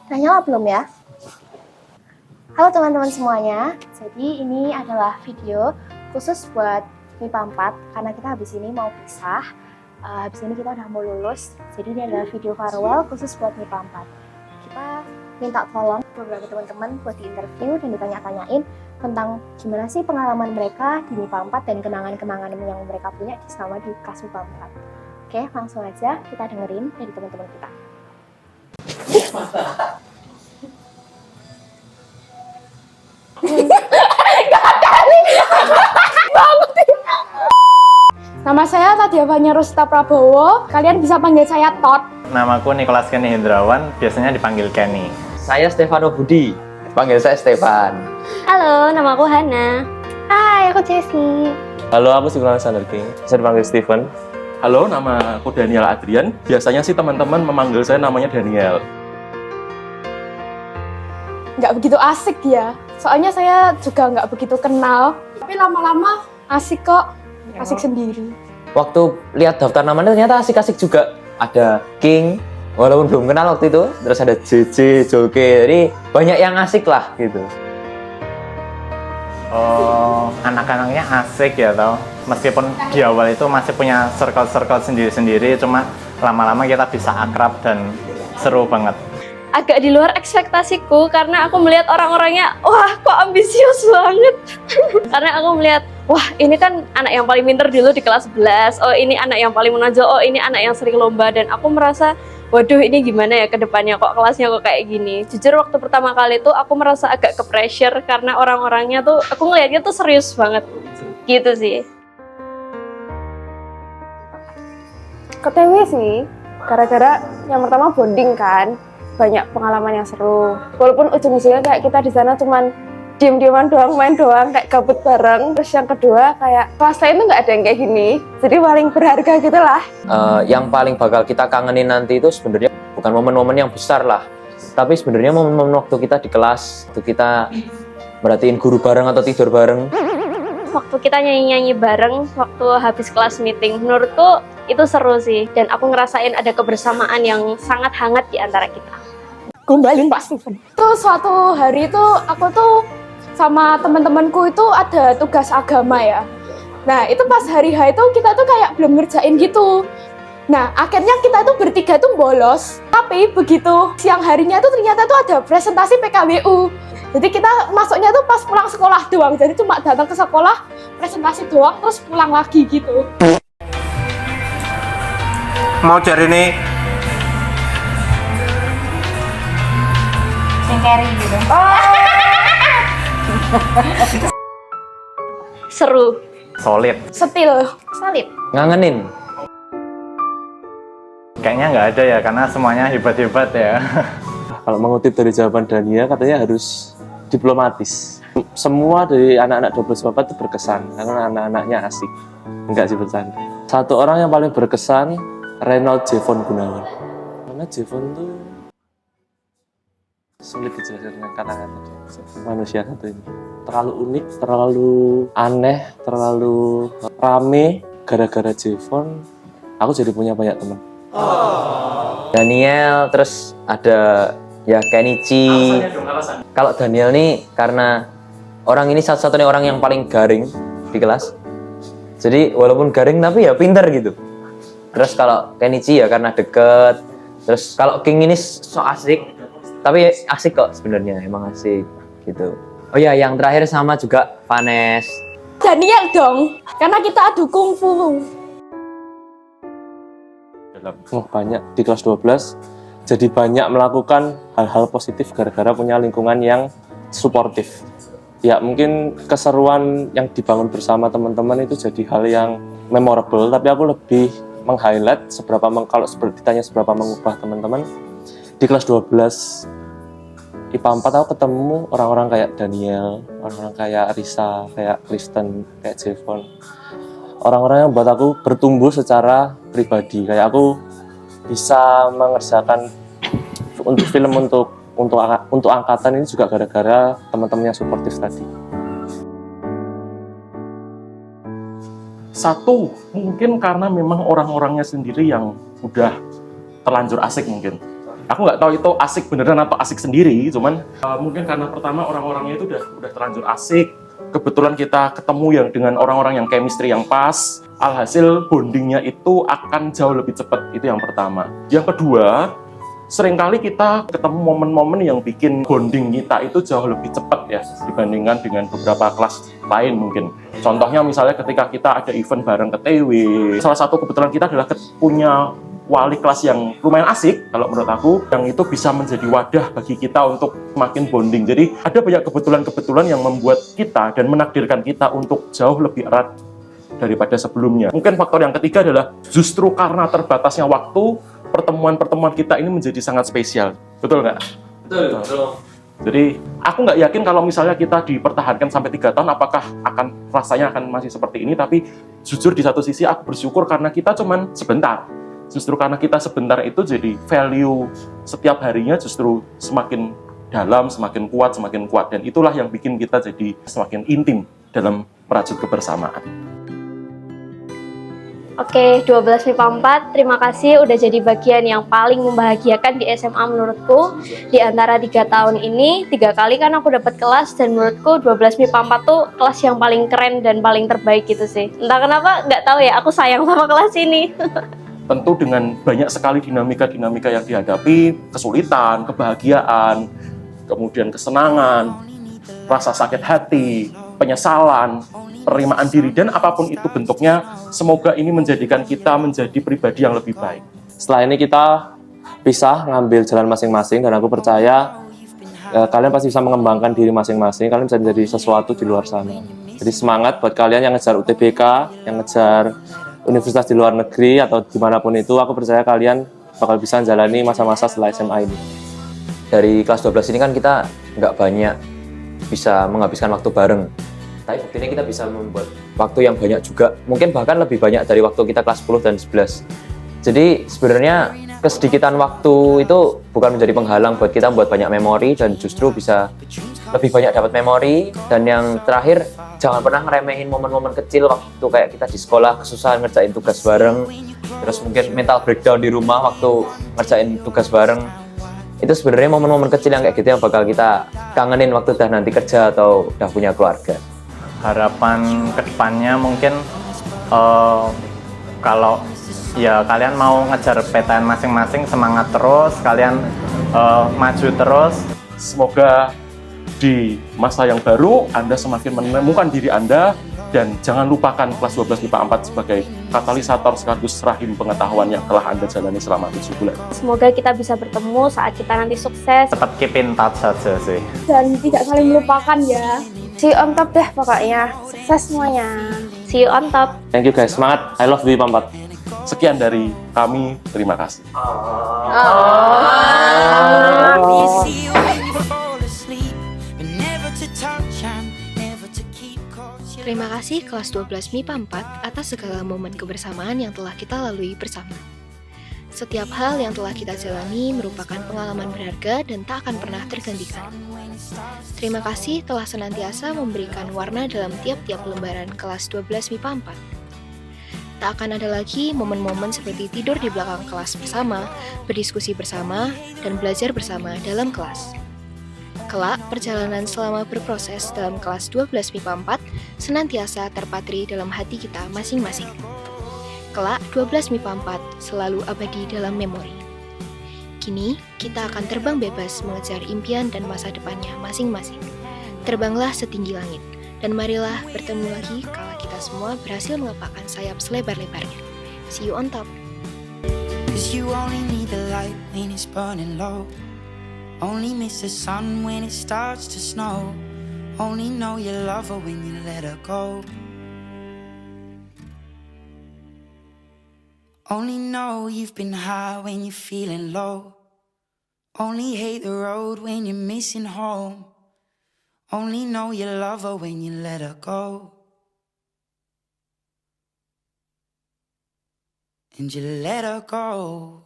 Udah nyala belum ya? Halo teman-teman semuanya, jadi ini adalah video khusus buat MIPA 4 karena kita habis ini mau pisah. Habis ini kita udah mau lulus, jadi ini adalah video farewell khusus buat MIPA 4. Kita minta tolong beberapa teman-teman buat diinterview dan ditanya-tanyain tentang gimana sih pengalaman mereka di MIPA 4 dan kenangan-kenangan yang mereka punya selama di kelas MIPA 4. Oke, langsung aja kita dengerin dari teman-teman kita. Nama saya Tadia Rosta Prabowo. Kalian bisa panggil saya Tot. Namaku Nicholas Kenny Hendrawan, biasanya dipanggil Kenny. Saya Stefano Budi, panggil saya Stefan. Halo, nama aku Hana. Hai, aku Jessie. Halo, aku Sigurd Alexander King. Saya dipanggil Steven. Halo, nama aku Daniel Adrian. Biasanya sih teman-teman memanggil saya namanya Daniel. Nggak begitu asik ya. Soalnya saya juga nggak begitu kenal. Tapi lama-lama asik kok. Asik sendiri. Waktu lihat daftar namanya ternyata asik-asik juga. Ada King, walaupun belum kenal waktu itu. Terus ada JJ, Joke. Jadi banyak yang asik lah gitu. Oh, anak-anaknya asik ya tau. Meskipun di awal itu masih punya circle-circle sendiri-sendiri, cuma lama-lama kita bisa akrab dan seru banget. Agak di luar ekspektasiku karena aku melihat orang-orangnya, wah kok ambisius banget. Karena aku melihat, wah ini kan anak yang paling pinter dulu di kelas 11, oh ini anak yang paling menonjol, oh ini anak yang sering lomba. Dan aku merasa, waduh ini gimana ya ke depannya, kok kelasnya kok kayak gini. Jujur waktu pertama kali tuh aku merasa agak ke-pressure karena orang-orangnya tuh, aku ngelihatnya tuh serius banget. Gitu sih. KTW sih. Gara-gara yang pertama bonding kan. Banyak pengalaman yang seru. Walaupun ujung-ujungnya kayak kita di sana cuman diem-dieman doang, main doang, kayak gabut bareng. Terus yang kedua kayak kelas lain tuh nggak ada yang kayak gini. Jadi paling berharga gitu lah. Yang paling bakal kita kangenin nanti itu sebenarnya bukan momen-momen yang besar lah. Tapi sebenarnya momen-momen waktu kita di kelas, waktu kita merhatiin guru bareng atau tidur bareng. Waktu kita nyanyi-nyanyi bareng, waktu habis kelas meeting, menurutku itu seru sih. Dan aku ngerasain ada kebersamaan yang sangat hangat di antara kita. Gombalin Pak Steven. Tuh suatu hari itu aku tuh sama teman-temanku itu ada tugas agama ya. Nah itu pas hari H itu kita tuh kayak belum ngerjain gitu. Nah akhirnya kita tuh bertiga tuh bolos. Tapi begitu siang harinya tuh ternyata tuh ada presentasi PKWU. Jadi kita masuknya tuh pas pulang sekolah doang. Jadi cuma datang ke sekolah, presentasi doang, terus pulang lagi gitu. Mau cari nih? Yang carry gitu. Seru. Solid. Setil. Salib. Ngangenin. Kayaknya nggak ada ya, karena semuanya hebat-hebat ya. Kalau mengutip dari jawaban Dania, katanya harus diplomatis. Semua dari anak-anak 12 Bapak itu berkesan, karena anak-anaknya asik. Enggak sih bercanda. Satu orang yang paling berkesan, Reynold Jevon Gunawan. Karena Jevon tuh sulit dijelaskan dengan kata-kata dia. Manusia satu ini terlalu unik, terlalu aneh, terlalu rame. Gara-gara Jevon, aku jadi punya banyak teman. Daniel, terus ada ya Kenichi. Kalau Daniel nih karena orang ini satu-satunya orang yang paling garing di kelas. Jadi walaupun garing tapi ya pinter gitu. Terus kalau Kenichi ya karena deket. Terus kalau King ini so asik. Tapi asik kok sebenarnya, emang asik gitu. Oh ya, yang terakhir sama juga Vanes. Daniel dong, karena kita adu kungfu. Banyak di kelas 12, jadi banyak melakukan hal-hal positif gara-gara punya lingkungan yang suportif. Ya mungkin keseruan yang dibangun bersama teman-teman itu jadi hal yang memorable, tapi aku lebih meng-highlight kalau ditanya seberapa mengubah teman-teman. Di kelas 12 IPA 4 aku ketemu orang-orang kayak Daniel, orang-orang kayak Risa, kayak Kristen, kayak Jevon. Orang-orang yang buat aku bertumbuh secara pribadi. Kayak aku bisa mengerjakan untuk film untuk angkatan ini juga gara-gara teman-teman yang suportif tadi. Satu, mungkin karena memang orang-orangnya sendiri yang udah terlanjur asik mungkin. Aku nggak tahu itu asik beneran atau asik sendiri, cuman mungkin karena pertama orang-orangnya itu udah terlanjur asik. Kebetulan kita ketemu yang dengan orang-orang yang chemistry yang pas, alhasil bondingnya itu akan jauh lebih cepat. Itu yang pertama. Yang kedua, seringkali kita ketemu momen-momen yang bikin bonding kita itu jauh lebih cepat ya dibandingkan dengan beberapa kelas lain mungkin. Contohnya misalnya ketika kita ada event bareng ke TW, salah satu kebetulan kita adalah punya wali kelas yang lumayan asik kalau menurut aku, yang itu bisa menjadi wadah bagi kita untuk makin bonding. Jadi ada banyak kebetulan-kebetulan yang membuat kita dan menakdirkan kita untuk jauh lebih erat daripada sebelumnya. Mungkin faktor yang ketiga adalah justru karena terbatasnya waktu, pertemuan-pertemuan kita ini menjadi sangat spesial. Betul nggak? Betul. Jadi aku nggak yakin kalau misalnya kita dipertahankan sampai 3 tahun apakah rasanya akan masih seperti ini, tapi jujur di satu sisi aku bersyukur karena kita cuman sebentar. Justru karena kita sebentar itu jadi value setiap harinya justru semakin dalam, semakin kuat, dan itulah yang bikin kita jadi semakin intim dalam merajut kebersamaan. Oke, 12 MIPA 4, terima kasih udah jadi bagian yang paling membahagiakan di SMA menurutku. Di antara 3 tahun ini, 3 kali kan aku dapat kelas, dan menurutku 12 MIPA 4 tuh kelas yang paling keren dan paling terbaik gitu sih. Entah kenapa, nggak tahu ya, aku sayang sama kelas ini. Tentu dengan banyak sekali dinamika-dinamika yang dihadapi, kesulitan, kebahagiaan, kemudian kesenangan, rasa sakit hati, penyesalan, penerimaan diri, dan apapun itu bentuknya, semoga ini menjadikan kita menjadi pribadi yang lebih baik. Setelah ini kita pisah, ngambil jalan masing-masing, dan aku percaya kalian pasti bisa mengembangkan diri masing-masing, kalian bisa menjadi sesuatu di luar sana. Jadi semangat buat kalian yang ngejar UTBK, yang ngejar universitas di luar negeri atau dimanapun itu, aku percaya kalian bakal bisa menjalani masa-masa setelah SMA ini. Dari kelas 12 ini kan kita nggak banyak bisa menghabiskan waktu bareng, tapi buktinya kita bisa membuat waktu yang banyak juga, mungkin bahkan lebih banyak dari waktu kita kelas 10 dan 11. Jadi sebenarnya kesedikitan waktu itu bukan menjadi penghalang buat kita membuat banyak memori, dan justru bisa lebih banyak dapat memori. Dan yang terakhir, jangan pernah ngeremehin momen-momen kecil waktu kayak kita di sekolah kesusahan ngerjain tugas bareng, terus mungkin mental breakdown di rumah waktu ngerjain tugas bareng. Itu sebenarnya momen-momen kecil yang kayak gitu yang bakal kita kangenin waktu udah nanti kerja atau udah punya keluarga. Harapan kedepannya mungkin kalau ya kalian mau ngejar PTN masing-masing, semangat terus, kalian maju terus. Semoga di masa yang baru Anda semakin menemukan diri Anda, dan jangan lupakan kelas 12 MIPA 4 sebagai katalisator sekaligus rahim pengetahuan yang telah Anda jalani selama 7 bulan. Semoga kita bisa bertemu saat kita nanti sukses. Tetap keep in touch saja sih. Dan tidak saling melupakan ya. See you on top deh pokoknya. Sukses semuanya. See you on top. Thank you guys, semangat, I love MIPA 4. Sekian dari kami, terima kasih. Terima kasih kelas 12 MIPA 4 atas segala momen kebersamaan yang telah kita lalui bersama. Setiap hal yang telah kita jalani merupakan pengalaman berharga dan tak akan pernah tergantikan. Terima kasih telah senantiasa memberikan warna dalam tiap-tiap lembaran kelas 12 MIPA 4. Tak akan ada lagi momen-momen seperti tidur di belakang kelas bersama, berdiskusi bersama, dan belajar bersama dalam kelas. Kelak, perjalanan selama berproses dalam kelas 12 MIPA 4 senantiasa terpatri dalam hati kita masing-masing. Kelak, 12 MIPA 4 selalu abadi dalam memori. Kini, kita akan terbang bebas mengejar impian dan masa depannya masing-masing. Terbanglah setinggi langit, dan marilah bertemu lagi kala kita semua berhasil mengepakkan sayap selebar-lebarnya. See you on top! 'Cause you only need the light when it's burning low. Only miss the sun when it starts to snow. Only know you love her when you let her go. Only know you've been high when you're feeling low. Only hate the road when you're missing home. Only know you love her when you let her go. And you let her go.